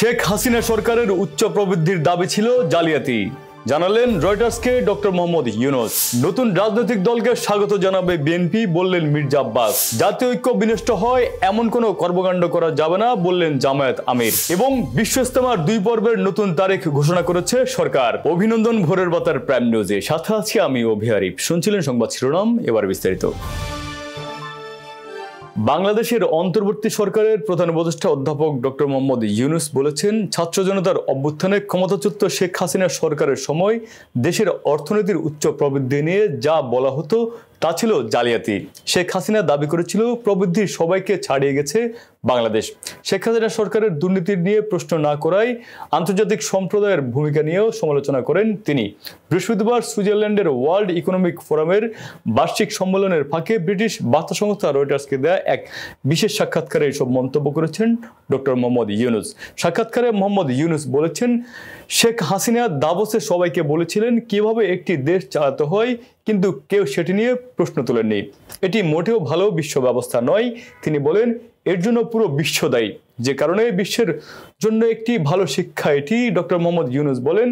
শেখ হাসিনা সরকারের উচ্চ প্রবৃদ্ধির দাবি ছিল জালিয়াতি, জানালেন রয়টার্সকে ডক্টর মোহাম্মদ ইউনূস। নতুন রাজনৈতিক দলকে স্বাগত জানাবে বিএনপি, বললেন মির্জা আব্বাস। জাতীয় ঐক্য বিনষ্ট হয় এমন কোনো কর্মকাণ্ড করা যাবে না, বললেন জামায়াত আমির। এবং বিশ্ব ইজতেমার 2 পর্বের নতুন তারিখ ঘোষণা করেছে সরকার। অভিনন্দন ভোরের বার্তার প্রাইম নিউজে, সাথে আছি আমি অভি আরিফ। শুনছিলেন সংবাদ শিরোনাম, এবার বিস্তারিত। বাংলাদেশের অন্তর্বর্তী সরকারের প্রধান উপদেষ্টা অধ্যাপক ডক্টর মোহাম্মদ ইউনূস বলেছেন, ছাত্র জনতার অভ্যুত্থানে ক্ষমতাচ্যুত শেখ হাসিনা সরকারের সময় দেশের অর্থনীতির উচ্চ প্রবৃদ্ধি নিয়ে যা বলা হতো তা ছিল জালিয়াতি। শেখ হাসিনা দাবি করেছিল প্রবৃদ্ধির সবাইকে ছাড়িয়ে গেছে বাংলাদেশ। শেখ হাসিনা সরকারের দুর্নীতি নিয়ে প্রশ্ন না করায় আন্তর্জাতিক সম্প্রদায়ের ভূমিকা নিয়েও সমালোচনা করেন তিনি। বৃহস্পতিবার সুইজারল্যান্ডের ওয়ার্ল্ড ইকোনমিক ফোরামের বার্ষিক সম্মেলনের ফাঁকে ব্রিটিশ বার্তা সংস্থা রয়টার্সকে দেয়া এক বিশেষ সাক্ষাৎকারে এসব মন্তব্য করেছেন ডক্টর মোহাম্মদ ইউনূস। সাক্ষাৎকারে মোহাম্মদ ইউনূস বলেছেন, শেখ হাসিনা দাভোসে সবাইকে বলেছিলেন কিভাবে একটি দেশ চালাতে হয়, কিন্তু কেউ সেটি নিয়ে প্রশ্ন তোলেননি। এটি মোটেও ভালো বিশ্ব ব্যবস্থা নয়। তিনি বলেন, এর জন্য পুরো বিশ্ব দায়ী, যে কারণে বিশ্বের জন্য একটি ভালো শিক্ষা এটি। ডক্টর মোহাম্মদ ইউনূস বলেন,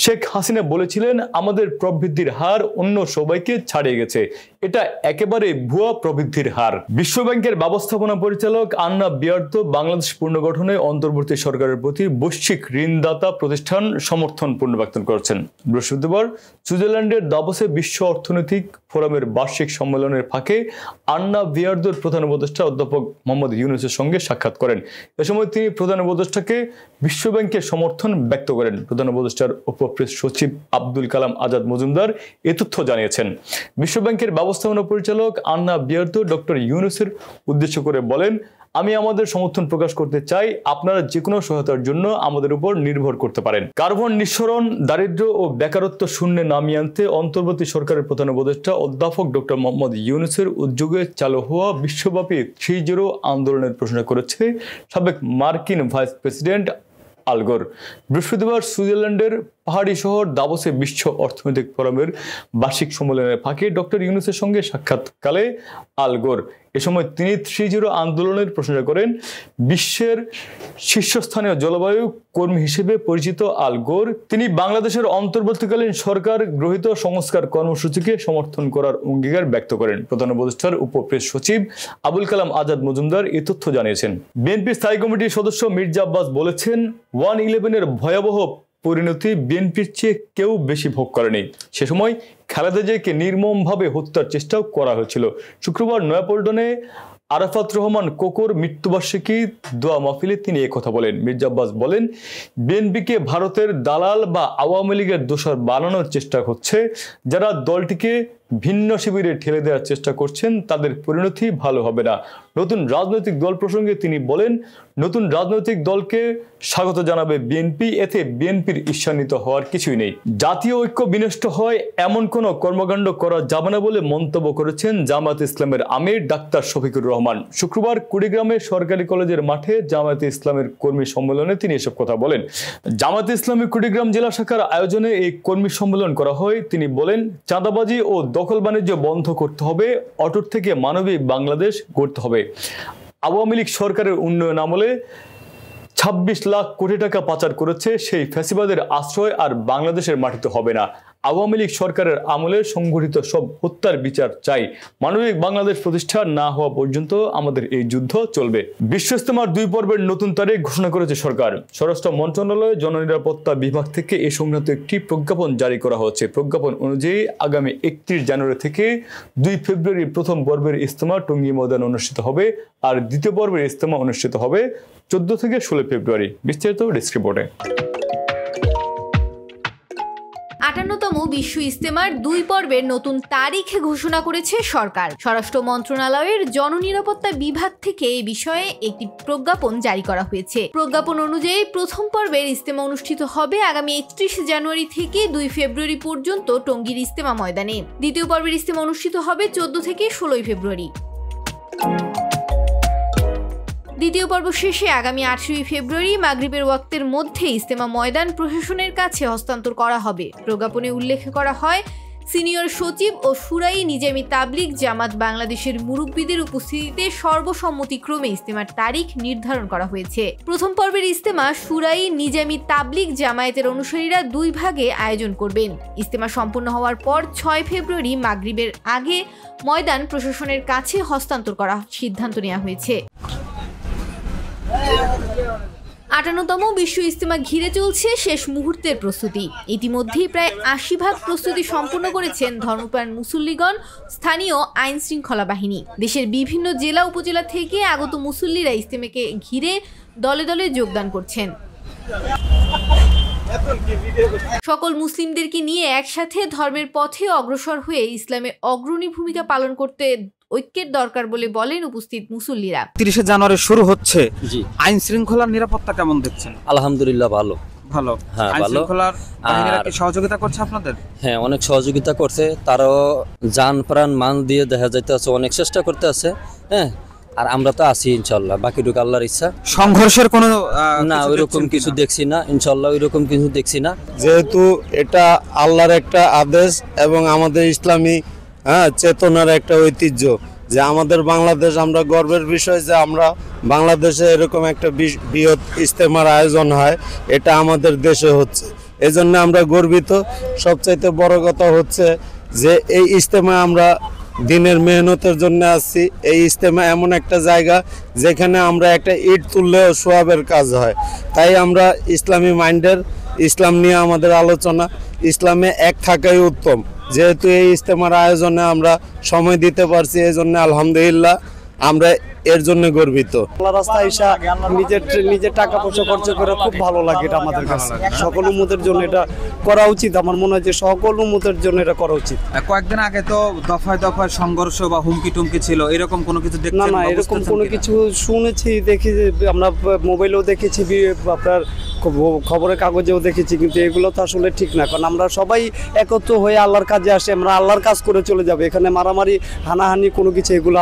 শেখ হাসিনা বলেছিলেন আমাদের প্রবৃদ্ধির হার অন্য সবাইকে ছাড়িয়ে গেছে, এটা একেবারে ভুয়া প্রবৃদ্ধির হার। বিশ্বব্যাংকের ব্যবস্থাপনা পরিচালক আন্না বিয়ার্ত বাংলাদেশ পুনর্গঠনে অন্তর্বর্তী সরকারের প্রতি বৈশ্বিক ঋণদাতা প্রতিষ্ঠান সমর্থন পুনর্ব্যক্ত করেছেন। বৃহস্পতিবার সুইজারল্যান্ডের দাভোসে বিশ্ব অর্থনৈতিক ফোরামের বার্ষিক সম্মেলনের ফাঁকে আন্না বিয়ার্দোর প্রধান উপদেষ্টা অধ্যাপক মোহাম্মদ ইউনূসের সঙ্গে সাক্ষাৎ করেন। এ সময় তিনি প্রধান উপদেষ্টাকে বিশ্বব্যাংকের সমর্থন ব্যক্ত করেন। প্রধান উপদেষ্টার উপপ্রেস সচিব আব্দুল কালাম আজাদ মজুমদার এ তথ্য জানিয়েছেন। বিশ্বব্যাংকের ব্যবস্থাপনা পরিচালক আন্না বিয়ার্দো ডক্টর ইউনূসের উদ্দেশ্য করে বলেন, আমি আমাদের সমর্থন প্রকাশ করতে চাই, আপনারা যে কোনো সহায়তার জন্য আমাদের উপর নির্ভর করতে পারেন। কার্বন নিঃসরণ, দারিদ্র্য ও বেকারত্ব শূন্যে নামিয়ে আনতে অন্তর্বর্তী সরকারের প্রধান উপদেষ্টা অধ্যাপক ডক্টর মোহাম্মদ ইউনূসের উদ্যোগে চালু হওয়া বিশ্বব্যাপী 3-0 আন্দোলনের প্রশংসা করেছে সাবেক মার্কিন ভাইস প্রেসিডেন্ট আল গোর। বৃহস্পতিবার সুইজারল্যান্ডের পাহাড়ি শহর দাভোসে বিশ্ব অর্থনৈতিক ফোরামের বার্ষিক সম্মেলনের ফাঁকে ডক্টর ইউনূসের সঙ্গে সাক্ষাৎকালে আল গোর এ সময় তিনি 3-0 আন্দোলনের প্রশংসা করেন। বিশ্বের শীর্ষস্থানীয় জলবায়ু কর্মী হিসেবে পরিচিত আল গোর তিনি বাংলাদেশের অন্তর্বর্তীকালীন সরকার গৃহীত সংস্কার কর্মসূচিকে সমর্থন করার অঙ্গীকার ব্যক্ত করেন। প্রধান উপদেষ্টার উপপ্রেস সচিব আবুল কালাম আজাদ মজুমদার এ তথ্য জানিয়েছেন। বিএনপি স্থায়ী কমিটির সদস্য মির্জা আব্বাস বলেছেন, 1/11-এর ভয়াবহ পরিণতি বিএনপির চেয়ে কেউ বেশি ভোগ করেনি। সে সময় খালেদা জিয়াকে নির্মমভাবে হত্যার চেষ্টাও করা হয়েছিল। শুক্রবার নয়াপল্টনে আরাফাত রহমান কোকোর মৃত্যুবার্ষিকী দোয়া মাহফিলে তিনি একথা বলেন। মির্জা আব্বাস বলেন, বিএনপিকে ভারতের দালাল বা আওয়ামী লীগের দোসর বানানোর চেষ্টা হচ্ছে। যারা দলটিকে ভিন্ন শিবিরে ঠেলে দেওয়ার চেষ্টা করছেন তাদের পরিণতি ভালো হবে না। নতুন রাজনৈতিক দল প্রসঙ্গে তিনি বলেন, নতুন রাজনৈতিক দলকে স্বাগত জানাবে বিএনপি, এতে বিএনপির ঈর্ষান্বিত হওয়ার কিছুই নেই। জাতীয় ঐক্য বিনষ্ট হয় এমন কোনো কর্মকাণ্ড করা যাবে না বলে মন্তব্য করেছেন জামায়াতে ইসলামের আমির ডাক্তার শফিকুর রহমান। শুক্রবার কুড়িগ্রামের সরকারি কলেজের মাঠে জামায়াতে ইসলামের কর্মী সম্মেলনে তিনি এসব কথা বলেন। জামায়াতে ইসলামী কুড়িগ্রাম জেলা শাখার আয়োজনে এই কর্মী সম্মেলন করা হয়। তিনি বলেন, চাঁদাবাজি ও দখল বাণিজ্য বন্ধ করতে হবে, অটুট থেকে মানবিক বাংলাদেশ গড়তে হবে। আওয়ামী লীগ সরকারের উন্নয়ন আমলে 26 লাখ কোটি টাকা পাচার করেছে, সেই ফ্যাসিবাদের আশ্রয় আর বাংলাদেশের মাটিতে হবে না। আওয়ামী লীগ সরকারের আমলে সংঘটিত সব হত্যার বিচার চাই। মানবিক বাংলাদেশ প্রতিষ্ঠা না হওয়া পর্যন্ত আমাদের এই যুদ্ধ চলবে। বিশ্ব ইজতেমার 2 পর্বের নতুন তারিখ ঘোষণা করেছে সরকার। স্বরাষ্ট্র মন্ত্রণালয় জননিরাপত্তা বিভাগ থেকে এ সংক্রান্ত একটি প্রজ্ঞাপন জারি করা হয়েছে। প্রজ্ঞাপন অনুযায়ী আগামী 31 জানুয়ারি থেকে 2 ফেব্রুয়ারি প্রথম পর্বের ইজতেমা টঙ্গী ময়দানে অনুষ্ঠিত হবে, আর দ্বিতীয় পর্বের ইজতেমা অনুষ্ঠিত হবে 14 থেকে 16 ফেব্রুয়ারি। বিস্তারিত ডেস্ক রিপোর্টে। 58তম বিশ্ব ইজতেমার 2 পর্বের নতুন তারিখ ঘোষণা করেছে সরকার। স্বরাষ্ট্র মন্ত্রণালয়ের জননিরাপত্তা বিভাগ থেকে এই বিষয়ে একটি প্রজ্ঞাপন জারি করা হয়েছে। প্রজ্ঞাপন অনুযায়ী প্রথম পর্বের ইজতেমা অনুষ্ঠিত হবে আগামী 31 জানুয়ারি থেকে 2 ফেব্রুয়ারি পর্যন্ত টঙ্গীর ইজতেমা ময়দানে। দ্বিতীয় পর্বের ইজতেমা অনুষ্ঠিত হবে 14 থেকে 16 ফেব্রুয়ারি। দ্বিতীয় পর্ব শেষে আগামী 18 ফেব্রুয়ারি মাগরিবের ওয়াক্তের মধ্যে ইজতেমা ময়দান প্রশাসনের কাছে হস্তান্তর করা হবে। প্রজ্ঞাপনে উল্লেখ করা হয়, সিনিয়র সচিব ও শুরাই নিজামী তাবলিগ জামাত বাংলাদেশের মুরব্বীদের উপস্থিতিতে সর্বসম্মতিক্রমে ইজতেমার তারিখ নির্ধারণ করা হয়েছে। প্রথম পর্বের ইজতেমা শুরাই নিজামী তাবলিগ জামায়াতের অনুসারীরা 2 ভাগে আয়োজন করবেন। ইজতেমা সম্পূর্ণ হওয়ার পর 6 ফেব্রুয়ারি মাগরিবের আগে ময়দান প্রশাসনের কাছে হস্তান্তর করার সিদ্ধান্ত নেওয়া হয়েছে। 58তম বিশ্ব ইজতেমা ঘিরে চলছে শেষ মুহূর্তের প্রস্তুতি। ইতিমধ্যেই প্রায় 80% প্রস্তুতি সম্পূর্ণ করেছেন ধর্মপ্রাণ মুসল্লিগণ, স্থানীয় আইন শৃঙ্খলা বাহিনী। দেশের বিভিন্ন জেলা উপজেলা থেকে আগত মুসল্লিরা ইজতেমাকে ঘিরে দলে দলে যোগদান করছেন। সকল মুসলিমদেরকে নিয়ে একসাথে ধর্মের পথে অগ্রসর হয়ে ইসলামে অগ্রণী ভূমিকা পালন করতে ঐক্যের দরকার বলে বলেন উপস্থিত মুসল্লিরা। 30 জানুয়ারি শুরু হচ্ছে, আইন শৃঙ্খলার নিরাপত্তা কেমন দেখছেন? আলহামদুলিল্লাহ ভালো। হ্যাঁ, আইন শৃঙ্খলার বাহিনীরা কি সহযোগিতা করছে আপনাদের? হ্যাঁ, অনেক সহযোগিতা করছে। তারাও জান প্রাণ মান দিয়ে দেখা যাইতে আছে, অনেক চেষ্টা করতে আছে। হ্যাঁ, আর আমরা তো আছি ইনশাল্লাহ, বাকিটুকু আল্লাহর ইচ্ছা। সংঘর্ষের কোনো না ওইরকম কিছু দেখছি না, ইনশাল্লাহ ওইরকম কিছু দেখছি না। যেহেতু এটা আল্লাহর একটা আদেশ এবং আমাদের ইসলামী চেতনার একটা ঐতিহ্য, যে আমাদের বাংলাদেশ, আমরা গর্বের বিষয় যে আমরা বাংলাদেশে এরকম একটা বৃহৎ ইজতেমার আয়োজন হয়, এটা আমাদের দেশে হচ্ছে, এজন্য আমরা গর্বিত। সবচাইতে বড় কথা হচ্ছে যে এই ইজতেমা আমরা দিনের মেহনতের জন্য আসছি। এই ইজতেমা এমন একটা জায়গা যেখানে আমরা একটা ইট তুললেও সোয়াবের কাজ হয়। তাই আমরা ইসলামী মাইন্ডের, ইসলাম নিয়ে আমাদের আলোচনা, ইসলামে এক থাকাই উত্তম। যেহেতু এই ইজতেমার আয়োজনে আমরা সময় দিতে পারছি, এই জন্য আলহামদুলিল্লাহ আমরা এর জন্য গর্বিত। রাস্তায় এসে নিজের টাকা পয়সা খরচ করে খুব ভালো লাগে, এটা আমাদের কাছে। সকল উম্মতের জন্য এটা করা উচিত। আমার মনে হয় যে সকল উম্মতের জন্য এটা করা উচিত। কয়েকদিন আগে তো দফায় দফায় সংঘর্ষ বা হুমকি টুমকি ছিল, এরকম কোনো কিছু দেখছেন? না, এরকম কোনো কিছু শুনেছি, দেখি, আমরা মোবাইলেও দেখেছি, আপনার খবরের কাগজেও দেখেছি, কিন্তু এগুলো তো আসলে ঠিক না। কারণ আমরা সবাই একত্র হয়ে আল্লাহর কাজে আসে, আমরা আল্লাহর কাজ করে চলে যাবে। এখানে মারামারি, হানাহানি কোনো কিছু এগুলো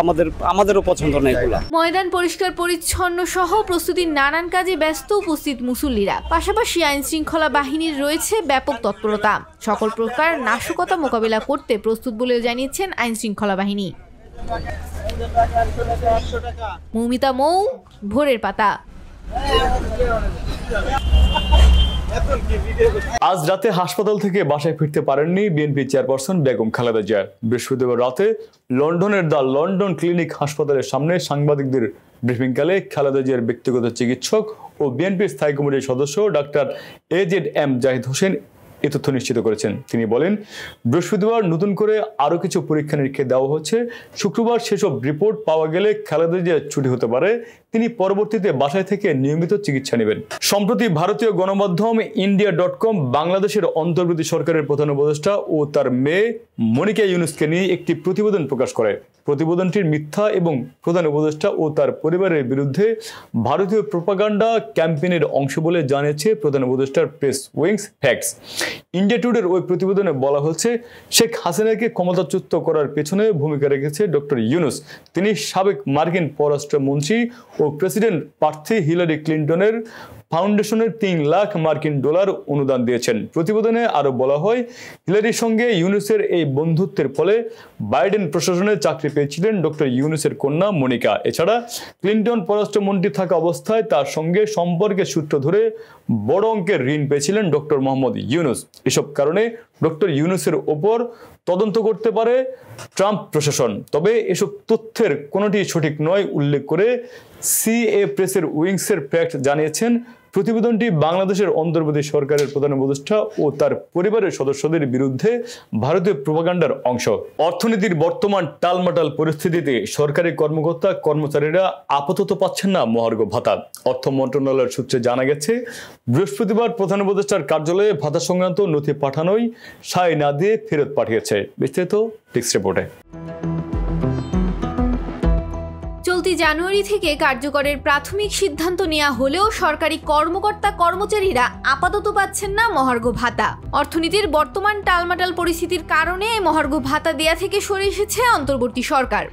আমাদেরও পছন্দ না। এগুলো ময়দান পরিষ্কার পরিচ্ছন্ন সহ প্রস্তুতির নানান কাজে ব্যস্ত উপস্থিত মুসল্লিরা। পাশাপাশি আইন শৃঙ্খলা বাহিনীর রয়েছে ব্যাপক তৎপরতা। সকল প্রকার নাশকতা মোকাবিলা করতে প্রস্তুত বলেও জানিয়েছেন আইন শৃঙ্খলা বাহিনী। মৌমিতা মৌ, ভোরের পাতা। আজ রাতে হাসপাতাল থেকে বাসায় ফিরতে পারেননি বিএনপি চেয়ারপারসন বেগম খালেদা জিয়া। বৃহস্পতিবার রাতে লন্ডনের দ্য লন্ডন ক্লিনিক হাসপাতালের সামনে সাংবাদিকদের ব্রিফিংকালে খালেদা জিয়ার ব্যক্তিগত চিকিৎসক ও বিএনপির স্থায়ী কমিটির সদস্য ডাক্তার AZM জাহিদ হোসেন এ তথ্য নিশ্চিত করেছেন। তিনি বলেন, বৃহস্পতিবার নতুন করে আরও কিছু পরীক্ষা নিরীক্ষা দেওয়া হচ্ছে। শুক্রবার সেসব রিপোর্ট পাওয়া গেলে খালেদা জিয়ার ছুটি হতে পারে। তিনি পরবর্তীতে বাসায় থেকে নিয়মিত চিকিৎসা নেবেন। সম্প্রতি ভারতীয় গণমাধ্যম India.com বাংলাদেশের অন্তর্বর্তী সরকারের প্রধান উপদেষ্টা ও তার মেয়ে মনিকা ইউনুসকে নিয়ে একটি প্রতিবেদন প্রকাশ করে। প্রতিবেদনটির মিথ্যা এবং প্রধান উপদেষ্টা ও তার পরিবারের বিরুদ্ধে ভারতীয় প্রোপাগান্ডা ক্যাম্পেইনের অংশ বলে জানিয়েছে প্রধান উপদেষ্টার প্রেস উইংস ফ্যাক্টস। ইন্ডিয়া টুডের ওই প্রতিবেদনে বলা হচ্ছে, শেখ হাসিনাকে ক্ষমতাচ্যুত করার পেছনে ভূমিকা রেখেছে ডক্টর ইউনুস। তিনি সাবেক মার্কিন পররাষ্ট্রমন্ত্রী ও প্রেসিডেন্ট প্রার্থী হিলারি ক্লিন্টনের ফাউন্ডেশনের $3 লাখ মার্কিন অনুদান দিয়েছেন। প্রতিবেদনে আরো বলা হয়, হিলারির সঙ্গে ইউনুসের এই বন্ধুত্বের ফলে বাইডেন প্রশাসনে চাকরি পেয়েছিলেন ডক্টর ইউনুসের কন্যা মনিকা। এছাড়া ক্লিন্টন পররাষ্ট্রমন্ত্রী থাকা অবস্থায় তার সঙ্গে সম্পর্কের সূত্র ধরে বড় অঙ্কের ঋণ পেয়েছিলেন ডক্টর মোহাম্মদ ইউনুস। এসব কারণে ডক্টর ইউনুসের ওপর তদন্ত করতে পারে ট্রাম্প প্রশাসন। তবে এসব তথ্যের কোনোটি সঠিক নয় উল্লেখ করে সিএ প্রেসের উইংসের ফ্যাক্ট জানিয়েছেন, প্রতিবেদনটি বাংলাদেশের অন্তর্বর্তী সরকারের প্রধান উপদেষ্টা ও তার পরিবারের সদস্যদের বিরুদ্ধে ভারতীয় প্রোপাগান্ডার অংশ। অর্থনীতির বর্তমান টালমাটাল পরিস্থিতিতে সরকারি কর্মকর্তা কর্মচারীরা আপাতত পাচ্ছেন না মহার্ঘ ভাতা। অর্থ মন্ত্রণালয়ের সূত্রে জানা গেছে, বৃহস্পতিবার প্রধান উপদেষ্টার কার্যালয়ে ভাতা সংক্রান্ত নথি পাঠানোই সায় না দিয়ে ফেরত পাঠিয়েছে। বিস্তারিত টেক্সট রিপোর্টে। চলতি জানুয়ারি থেকে কার্যকরের প্রাথমিক সিদ্ধান্ত নেওয়া হলেও সরকারি কর্মকর্তা কর্মচারীরা আপাতত পাচ্ছেন না মহার্ঘ ভাতা। অর্থনীতির বর্তমান টালমাটাল পরিস্থিতির কারণে মহার্ঘ ভাতা দেয়া থেকে সরে এসেছে অন্তর্বর্তী সরকার।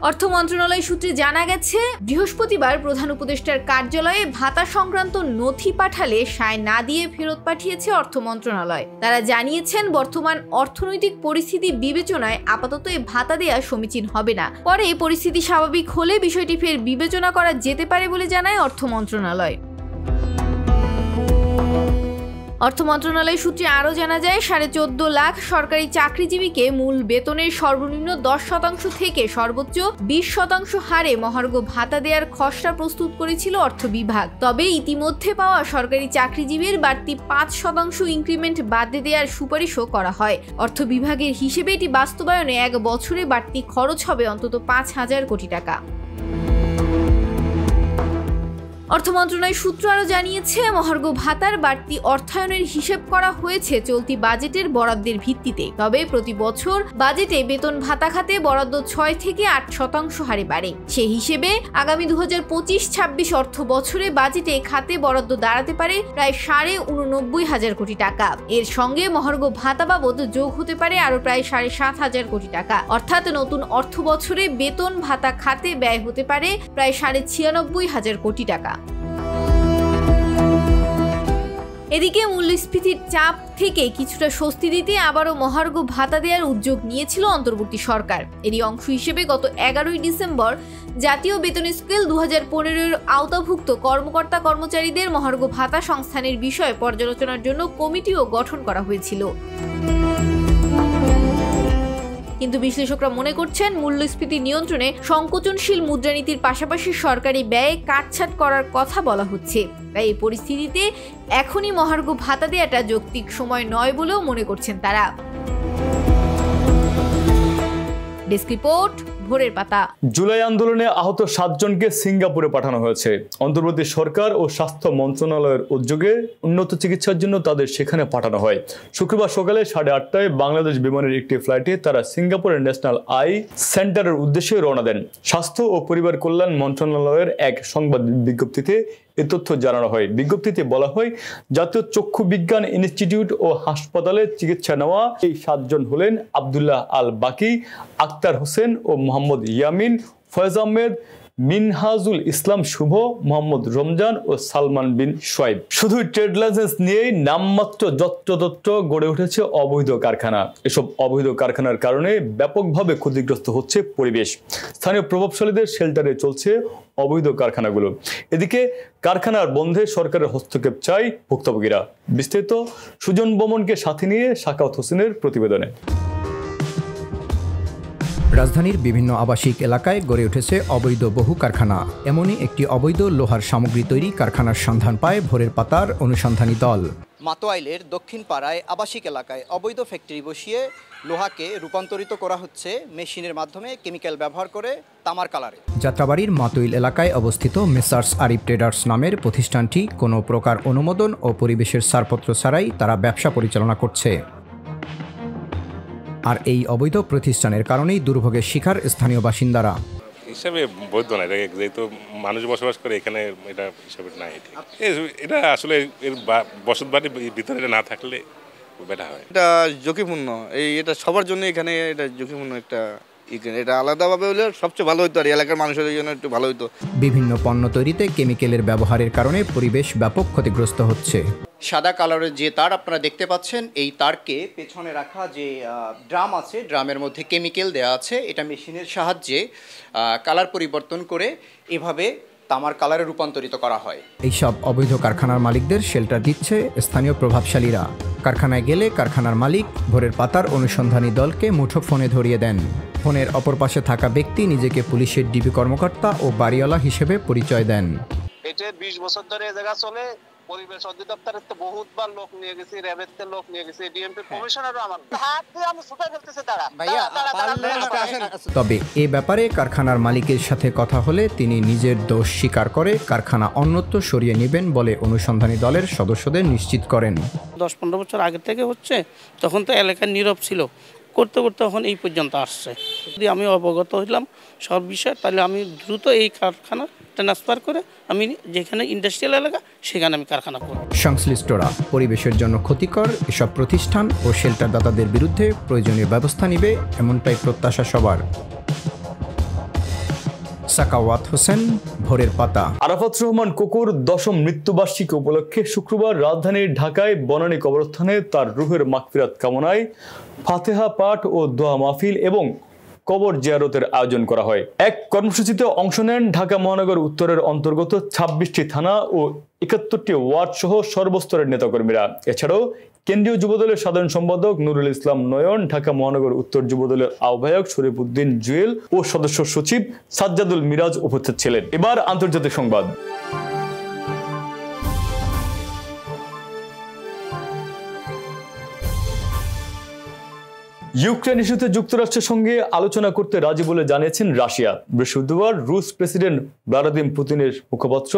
অর্থ মন্ত্রণালয় সূত্রে জানা গেছে, বৃহস্পতিবার প্রধান উপদেষ্টার কার্যালয়ে ভাতা সংক্রান্ত নথি পাঠালে সায় না দিয়ে ফেরত পাঠিয়েছে অর্থ মন্ত্রণালয়। তারা জানিয়েছেন, বর্তমান অর্থনৈতিক পরিস্থিতি বিবেচনায় আপাতত এই ভাতা দেয়া সমীচীন হবে না। পরে পরিস্থিতি স্বাভাবিক হলে বিষয়টি ফের বিবেচনা করা যেতে পারে বলে জানায় অর্থ মন্ত্রণালয়। অর্থ মন্ত্রণালয় সূত্রে আরও জানা যায়, 14.5 লাখ সরকারি চাকরিজীবীকে মূল বেতনের সর্বনিম্ন 10% থেকে সর্বোচ্চ 20% হারে মহার্ঘ ভাতা দেওয়ার খসড়া প্রস্তুত করেছিল অর্থ বিভাগ। তবে ইতিমধ্যে পাওয়া সরকারি চাকরিজীবীর বাড়তি 5% ইনক্রিমেন্ট বাদ দেওয়ার সুপারিশও করা হয়। অর্থ বিভাগের হিসেবে এটি বাস্তবায়নে 1 বছরে বাড়তি খরচ হবে অন্তত 5,000 কোটি টাকা। অর্থ মন্ত্রণালয় সূত্র আরও জানিয়েছে, মহার্ঘ ভাতার বাড়তি অর্থায়নের হিসেব করা হয়েছে চলতি বাজেটের বরাদ্দের ভিত্তিতে। তবে প্রতি বছর বাজেটে বেতন ভাতা খাতে বরাদ্দ 6 থেকে 8% হারে বাড়ে। সেই হিসেবে আগামী 2025-26 অর্থ বছরে বাজেটে খাতে বরাদ্দ দাঁড়াতে পারে প্রায় 89,500 কোটি টাকা। এর সঙ্গে মহার্ঘ ভাতা বাবদ যোগ হতে পারে আরও প্রায় 7,500 কোটি টাকা। অর্থাৎ নতুন অর্থ বছরে বেতন ভাতা খাতে ব্যয় হতে পারে প্রায় 96,500 কোটি টাকা। এদিকে মূল্যস্ফীতির চাপ থেকে কিছুটা স্বস্তি দিতে আবারও মহার্ঘ ভাতা দেওয়ার উদ্যোগ নিয়েছিল অন্তর্বর্তী সরকার। এরই অংশ হিসেবে গত 11 ডিসেম্বর জাতীয় বেতন স্কেল 2015-এর আওতাভুক্ত কর্মকর্তা কর্মচারীদের মহার্ঘ ভাতা সংস্থানের বিষয়ে পর্যালোচনার জন্য কমিটিও গঠন করা হয়েছিল। কিন্তু বিশ্লেষকরা মনে করছেন, মূল্যস্ফীতি নিয়ন্ত্রণে সংকোচনশীল মুদ্রানীতির পাশাপাশি সরকারি ব্যয়ে কাটছাট করার কথা বলা হচ্ছে। তাই এই পরিস্থিতিতে এখনই মহার্ঘ ভাতা দেওয়াটা যৌক্তিক সময় নয় বলেও মনে করছেন তারা। ডেস্ক রিপোর্ট, ভোরের পাতা। জুলাই আন্দোলনে আহত 7 জনকে সিঙ্গাপুরে পাঠানো হয়েছে। অন্তর্বর্তী সরকার ও স্বাস্থ্য মন্ত্রণালয়ের উদ্যোগে উন্নত চিকিৎসার জন্য তাদের সেখানে পাঠানো হয়। শুক্রবার সকালে 8:30টায় বাংলাদেশ বিমানের একটি ফ্লাইটে তারা সিঙ্গাপুরের ন্যাশনাল আই সেন্টারের উদ্দেশ্যে রওনা দেন। স্বাস্থ্য ও পরিবার কল্যাণ মন্ত্রণালয়ের এক সংবাদ বিজ্ঞপ্তিতে এ তথ্য জানানো হয়। বিজ্ঞপ্তিতে বলা হয়, জাতীয় চক্ষু বিজ্ঞান ইনস্টিটিউট ও হাসপাতালে চিকিৎসা নেওয়া এই 7 জন হলেন আব্দুল্লাহ আল বাকি, আক্তার হোসেন ও মোহাম্মদ ইয়ামিন, ফয়েজ আহমেদ, মিনহাজুল ইসলাম শুভ, মোহাম্মদ রমজান ও সালমান বিন শোয়েব। শুধু ট্রেড লাইসেন্স নিয়েই নামমাত্র যত্রতত্র গড়ে উঠেছে অবৈধ কারখানা। এসব অবৈধ কারখানার কারণে ব্যাপকভাবে ক্ষতিগ্রস্ত হচ্ছে পরিবেশ। স্থানীয় প্রভাবশালীদের শেল্টারে চলছে অবৈধ কারখানাগুলো। এদিকে কারখানার বন্ধে সরকারের হস্তক্ষেপ চাই ভুক্তভোগীরা। বিস্তারিত সুজন বমনকে সাথে নিয়ে সাকাওয়াত হোসেনের প্রতিবেদনে। রাজধানীর বিভিন্ন আবাসিক এলাকায় গড়ে উঠেছে অবৈধ বহু কারখানা। এমনই একটি অবৈধ লোহার সামগ্রী তৈরি কারখানার সন্ধান পায় ভোরের পাতার অনুসন্ধানী দল। মাতোয়াইলের দক্ষিণ পাড়ায় আবাসিক এলাকায় অবৈধ ফ্যাক্টরি বসিয়ে লোহাকে রূপান্তরিত করা হচ্ছে মেশিনের মাধ্যমে কেমিক্যাল ব্যবহার করে তামার কালারে। যাত্রাবাড়ির মাতোয়াইল এলাকায় অবস্থিত মেসার্স আরিফ ট্রেডার্স নামের প্রতিষ্ঠানটি কোনো প্রকার অনুমোদন ও পরিবেশের ছাড়পত্র ছাড়াই তারা ব্যবসা পরিচালনা করছে। আর এই অবৈধ প্রতিষ্ঠানের কারণেই দুর্ভোগের শিকার স্থানীয় বাসিন্দারা। হিসাবে বৈধ না, যেহেতু মানুষ বসবাস করে এখানে, এটা হিসাবে নাই। এটা আসলে বসত বাড়ির ভিতরে না থাকলে বেটার হয়। এটা ঝুঁকিপূর্ণ, এটা সবার জন্য এখানে এটা ঝুঁকিপূর্ণ একটা। এটা আলাদাভাবে হলে সবচেয়ে ভালো হতো, আর এলাকার মানুষের জন্য একটু ভালো হতো। বিভিন্ন পণ্য তৈরিতে কেমিক্যালের ব্যবহারের কারণে পরিবেশ ব্যাপক ক্ষতিগ্রস্ত হচ্ছে। সাদা কালারের যে তার আপনারা দেখতে পাচ্ছেন, এই তারকে পেছনে রাখা যে ড্রাম আছে, ড্রামের মধ্যে কেমিক্যাল দেওয়া আছে। এটা মেশিনের সাহায্যে কালার পরিবর্তন করে এভাবে তামার কালারে রূপান্তরিত করা হয়। এইসব অবৈধ কারখানার মালিকদের শেল্টার দিচ্ছে স্থানীয় প্রভাবশালীরা। কারখানায় গেলে কারখানার মালিক ভোরের পাতার অনুসন্ধানী দলকে মুঠোফোনে ধরিয়ে দেন। ফোনের অপর পাশে থাকা ব্যক্তি নিজেকে পুলিশের ডিবি কর্মকর্তা ও বাড়িওয়ালা হিসেবে পরিচয় দেন। এটা 20 বছর ধরে এই জায়গা চলে। পরিবেশ অধিদপ্তরের তো বহুতবার লোক নিয়ে গেছি, র্যাবের তে লোক নিয়ে গেছি, ডিএমপি কমিশনারও আমার হাত দিয়ে আমি ছুটাই ফেলতেছে। তবে এ ব্যাপারে কারখানার মালিকের সাথে কথা হলে তিনি নিজের দোষ স্বীকার করে কারখানা অন্যত্র সরিয়ে নেবেন বলে অনুসন্ধানী দলের সদস্যদের নিশ্চিত করেন। 10-15 বছর আগে থেকে হচ্ছে, তখন তো এলাকা নীরব ছিল, করতে করতে এখন এই পর্যন্ত আসছে। যদি আমি অবগত হইলাম সব বিষয়, তাহলে আমি দ্রুত এই কারখানা ট্রান্সফার করে আমি যেখানে ইন্ডাস্ট্রিয়াল এলাকা সেখানে আমি কারখানা করব। সংশ্লিষ্টরা পরিবেশের জন্য ক্ষতিকর এসব প্রতিষ্ঠান ও শেল্টার দাতাদের বিরুদ্ধে প্রয়োজনীয় ব্যবস্থা নেবে, এমনটাই প্রত্যাশা সবার। সাকাওয়াত হোসেন, ভোরের পাতা। আরাফাত রহমান কোকুর 10ম মৃত্যুবার্ষিকী উপলক্ষে শুক্রবার রাজধানীর ঢাকায় বনানী কবরস্থানে তার রুহের মাগফিরাত কামনায় ফাতেহা পাঠ ও দোয়া মাহফিল এবং কবর জিয়ারতের আয়োজন করা হয়। এক কর্মসূচিতে অংশ নেন ঢাকা মহানগর উত্তরের অন্তর্গত 26টি থানা ও 71টি ওয়ার্ড সহ সর্বস্তরের নেতাকর্মীরা। এছাড়াও কেন্দ্রীয় যুবদলের সাধারণ সম্পাদক নুরুল ইসলাম নয়ন, ঢাকা মহানগর উত্তর যুবদলের আহ্বায়ক শরীফ উদ্দিন জুয়েল ও সদস্য সচিব সাজ্জাদুল মিরাজ উপস্থিত ছিলেন। এবার আন্তর্জাতিক সংবাদ। ইউক্রেন ইস্যুতে যুক্তরাষ্ট্রের সঙ্গে আলোচনা করতে রাজি বলে জানিয়েছেন রাশিয়া। বৃহস্পতিবার রুশ প্রেসিডেন্ট ভ্লাদিমির পুতিনের মুখপাত্র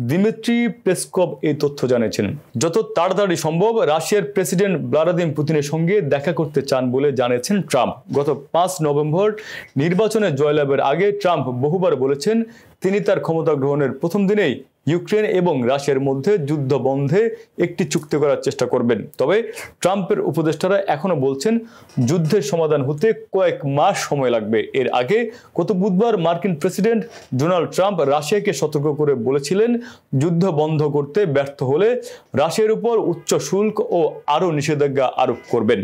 দিমিত্রি পেসকভ এই তথ্য জানিয়েছেন। যত তাড়াতাড়ি সম্ভব রাশিয়ার প্রেসিডেন্ট ভ্লাদিমির পুতিনের সঙ্গে দেখা করতে চান বলে জানিয়েছেন ট্রাম্প। গত 5 নভেম্বর নির্বাচনে জয়লাভের আগে ট্রাম্প বহুবার বলেছেন তিনি তার ক্ষমতা গ্রহণের প্রথম দিনেই ইউক্রেন এবং রাশিয়ার মধ্যে যুদ্ধ বন্ধে একটি চুক্তি করার চেষ্টা করবেন। তবে ট্রাম্পের উপদেষ্টারা এখনো বলছেন যুদ্ধের সমাধান হতে কয়েক মাস সময় লাগবে। এর আগে গত বুধবার মার্কিন প্রেসিডেন্ট ডোনাল্ড ট্রাম্প রাশিয়াকে সতর্ক করে বলেছিলেন যুদ্ধ বন্ধ করতে ব্যর্থ হলে রাশিয়ার উপর উচ্চ শুল্ক ও আরও নিষেধাজ্ঞা আরোপ করবেন।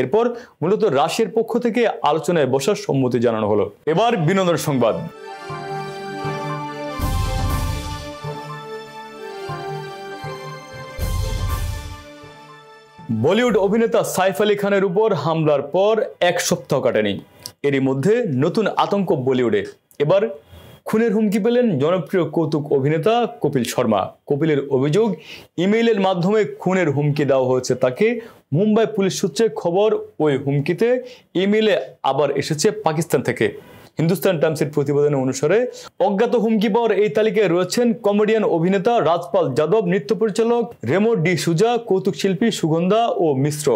এরপর মূলত রাশিয়ার পক্ষ থেকে আলোচনায় বসার সম্মতি জানানো হলো। এবার বিনোদন সংবাদ। বলিউড অভিনেতা সাইফ আলী খানের উপর হামলার পর 1 সপ্তাহ কাটেনি। এরই মধ্যে নতুন আতঙ্ক বলিউডে। এবার খুনের হুমকি পেলেন জনপ্রিয় কৌতুক অভিনেতা কপিল শর্মা। কপিলের অভিযোগ, ইমেইলের মাধ্যমে খুনের হুমকি দেওয়া হয়েছে তাকে। মুম্বাই পুলিশ সূত্রে খবর, ওই হুমকিতে ইমেইলে আবার এসেছে পাকিস্তান থেকে। হিন্দুস্তান টাইমসের প্রতিবেদন অনুসারে অজ্ঞাত হুমকি পাওয়ার এই তালিকায় রয়েছেন কমেডিয়ান অভিনেতা রাজপাল যাদব, নৃত্য পরিচালক রেমো ডি সুজা, কৌতুক শিল্পী সুগন্ধা ও মিশ্র।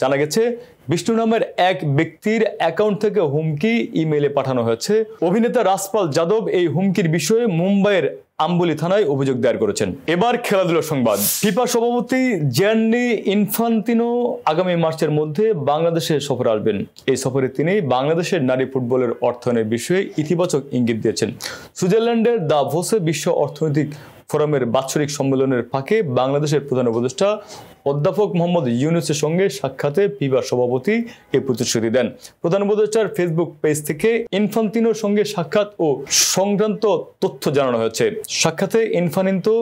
জানা গেছে বিষ্ণু নামের এক ব্যক্তির অ্যাকাউন্ট থেকে হুমকি ইমেইলে পাঠানো হয়েছে। অভিনেতা রাজপাল যাদব এই হুমকির বিষয়ে মুম্বাইয়ের আম্বলি থানায় অভিযোগ দায়ের করেছেন। এবার খেলাধুলা সংবাদ। ফিফা সভাপতি জিয়ান্নি ইনফান্তিনো আগামী মার্চের মধ্যে বাংলাদেশে সফরে আসবেন। এই সফরে তিনি বাংলাদেশের নারী ফুটবলের অর্থায়নের বিষয়ে ইতিবাচক ইঙ্গিত দিয়েছেন। সুইজারল্যান্ডের দাভোসে বিশ্ব অর্থনৈতিক ফোরামের বাৎসরিক সম্মেলনের ফাঁকে বাংলাদেশের প্রধান উপদেষ্টা অধ্যাপক মোহাম্মদ ইউনুসের সঙ্গে সাক্ষাতে ফিফা সভাপতি এই প্রতিশ্রুতি দেন। প্রধান উপদেষ্টার ফেসবুক পেজ থেকে ইনফান্তিনোর সঙ্গে সাক্ষাৎ ও সংক্রান্ত তথ্য জানানো হয়েছে। সাক্ষাতে ইনফান্তিনো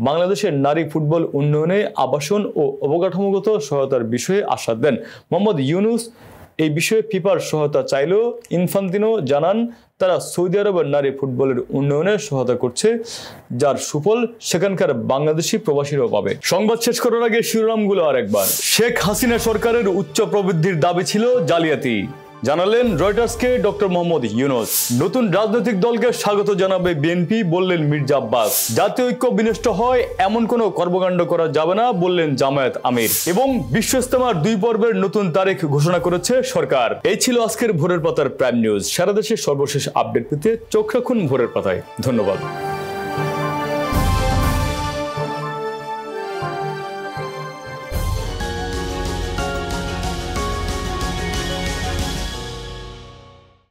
বাংলাদেশের নারী ফুটবল উন্নয়নে আবাসন ও অবকাঠামোগত সহায়তার বিষয়ে আশ্বাস দেন। মোহাম্মদ ইউনুস এই বিষয়ে ফিফার সহায়তা চাইলেও ইনফান্তিনো জানান তারা সৌদি আরবের নারী ফুটবলের উন্নয়নে সহায়তা করছে, যার সুফল সেখানকার বাংলাদেশি প্রবাসীরাও পাবে। সংবাদ শেষ করার আগে শিরোনামগুলো আরেকবার। শেখ হাসিনা সরকারের উচ্চ প্রবৃদ্ধির দাবি ছিল জালিয়াতি, জানালেন রয়টার্সকে ডক্টর মোহাম্মদ ইউনুস। নতুন রাজনৈতিক দলকে স্বাগত জানাবে বিএনপি, বললেন মির্জা আব্বাস। জাতীয় ঐক্য বিনষ্ট হয় এমন কোনো কর্মকাণ্ড করা যাবে না, বললেন জামায়াত আমির। এবং বিশ্ব ইজতেমার 2 পর্বের নতুন তারিখ ঘোষণা করেছে সরকার। এই ছিল আজকের ভোরের পাতার প্রাইম নিউজ। সারা দেশের সর্বশেষ আপডেট পেতে চোখ রাখুন ভোরের পাতায়। ধন্যবাদ।